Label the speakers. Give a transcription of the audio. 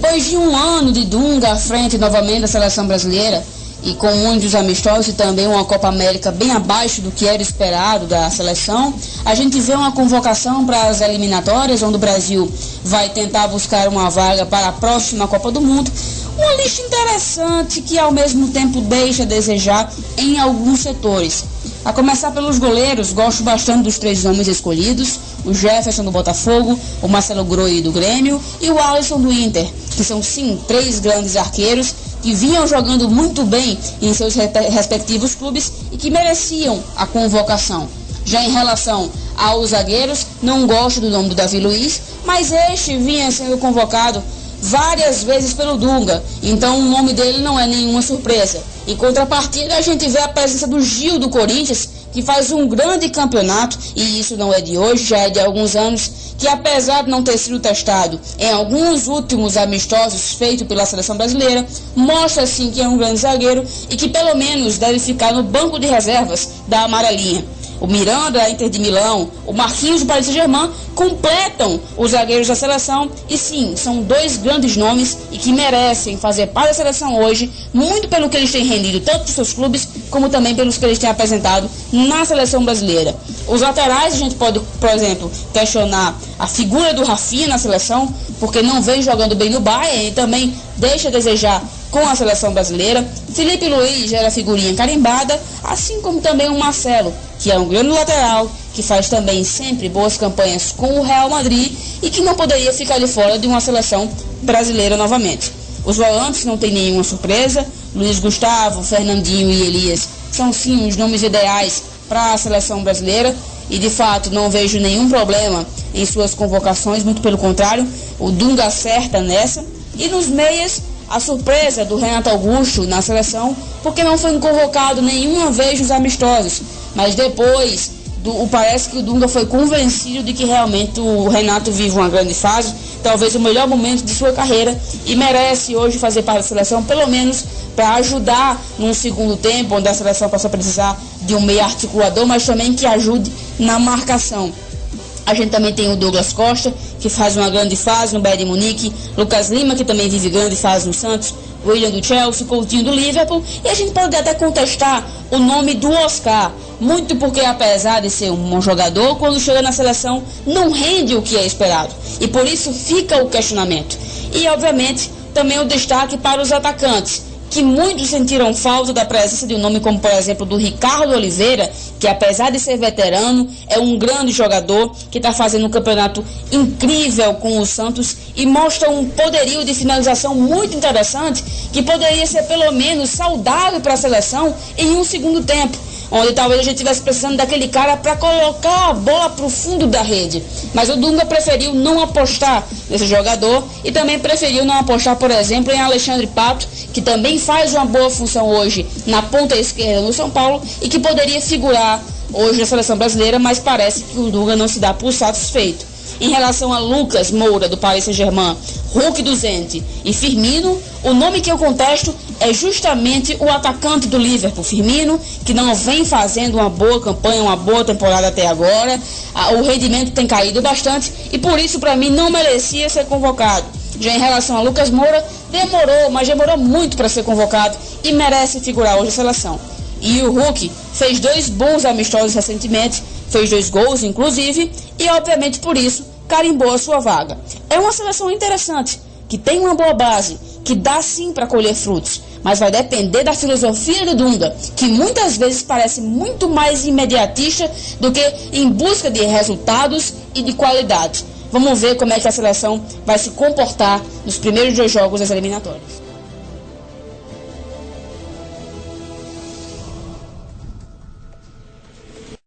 Speaker 1: Depois de um ano de Dunga à frente novamente da seleção brasileira, e com muitos amistosos e também uma Copa América bem abaixo do que era esperado da seleção, a gente vê uma convocação para as eliminatórias, onde o Brasil vai tentar buscar uma vaga para a próxima Copa do Mundo. Uma lista interessante que ao mesmo tempo deixa a desejar em alguns setores. A começar pelos goleiros, gosto bastante dos 3 nomes escolhidos: o Jefferson do Botafogo, o Marcelo Groi do Grêmio e o Alisson do Inter, que são sim 3 grandes arqueiros que vinham jogando muito bem em seus respectivos clubes e que mereciam a convocação. Já em relação aos zagueiros, não gosto do nome do Davi Luiz, mas este vinha sendo convocado várias vezes pelo Dunga, então o nome dele não é nenhuma surpresa. Em contrapartida, a gente vê a presença do Gil do Corinthians, que faz um grande campeonato, e isso não é de hoje, já é de alguns anos, que apesar de não ter sido testado em alguns últimos amistosos feitos pela seleção brasileira, mostra sim que é um grande zagueiro e que pelo menos deve ficar no banco de reservas da amarelinha. O Miranda, da Inter de Milão, o Marquinhos do Paris Saint-Germain completam os zagueiros da seleção e sim, são 2 grandes nomes e que merecem fazer parte da seleção hoje, muito pelo que eles têm rendido, tanto para os seus clubes, como também pelos que eles têm apresentado na seleção brasileira. Os laterais, a gente pode, por exemplo, questionar a figura do Rafinha na seleção, porque não vem jogando bem no Bayern e também deixa a desejar com a seleção brasileira. Felipe Luiz já era figurinha carimbada, assim como também o Marcelo, que é um grande lateral, que faz também sempre boas campanhas com o Real Madrid e que não poderia ficar de fora de uma seleção brasileira novamente. Os volantes não tem nenhuma surpresa, Luiz Gustavo, Fernandinho e Elias são sim os nomes ideais para a seleção brasileira e de fato não vejo nenhum problema em suas convocações, muito pelo contrário, o Dunga acerta nessa. E nos meias, a surpresa do Renato Augusto na seleção, porque não foi convocado nenhuma vez nos amistosos, mas depois parece que o Dunga foi convencido de que realmente o Renato vive uma grande fase, talvez o melhor momento de sua carreira, e merece hoje fazer parte da seleção, pelo menos para ajudar num segundo tempo, onde a seleção possa precisar de um meio articulador, mas também que ajude na marcação. A gente também tem o Douglas Costa, que faz uma grande fase no Bayern de Munique, Lucas Lima, que também vive grande fase no Santos, William do Chelsea, Coutinho do Liverpool, e a gente pode até contestar o nome do Oscar, muito porque apesar de ser um bom jogador, quando chega na seleção não rende o que é esperado, e por isso fica o questionamento. E obviamente também o destaque para os atacantes, que muitos sentiram falta da presença de um nome como, por exemplo, do Ricardo Oliveira, que apesar de ser veterano, é um grande jogador, que está fazendo um campeonato incrível com o Santos e mostra um poderio de finalização muito interessante, que poderia ser pelo menos saudável para a seleção em um segundo tempo, onde talvez a gente estivesse precisando daquele cara para colocar a bola para o fundo da rede. Mas o Dunga preferiu não apostar nesse jogador e também preferiu não apostar, por exemplo, em Alexandre Pato, que também faz uma boa função hoje na ponta esquerda no São Paulo e que poderia figurar hoje na seleção brasileira, mas parece que o Dunga não se dá por satisfeito. Em relação a Lucas Moura, do Paris Saint-Germain, Hulk do Zenit e Firmino, o nome que eu contesto é justamente o atacante do Liverpool, Firmino, que não vem fazendo uma boa campanha, uma boa temporada até agora. O rendimento tem caído bastante e por isso para mim não merecia ser convocado. Já em relação a Lucas Moura, demorou muito para ser convocado e merece figurar hoje na seleção. E o Hulk fez 2 bons amistosos recentemente, fez 2 gols inclusive, e obviamente por isso carimbou a sua vaga. É uma seleção interessante, que tem uma boa base, que dá sim para colher frutos, mas vai depender da filosofia do Dunga, que muitas vezes parece muito mais imediatista do que em busca de resultados e de qualidade. Vamos ver como é que a seleção vai se comportar nos primeiros 2 jogos das eliminatórias.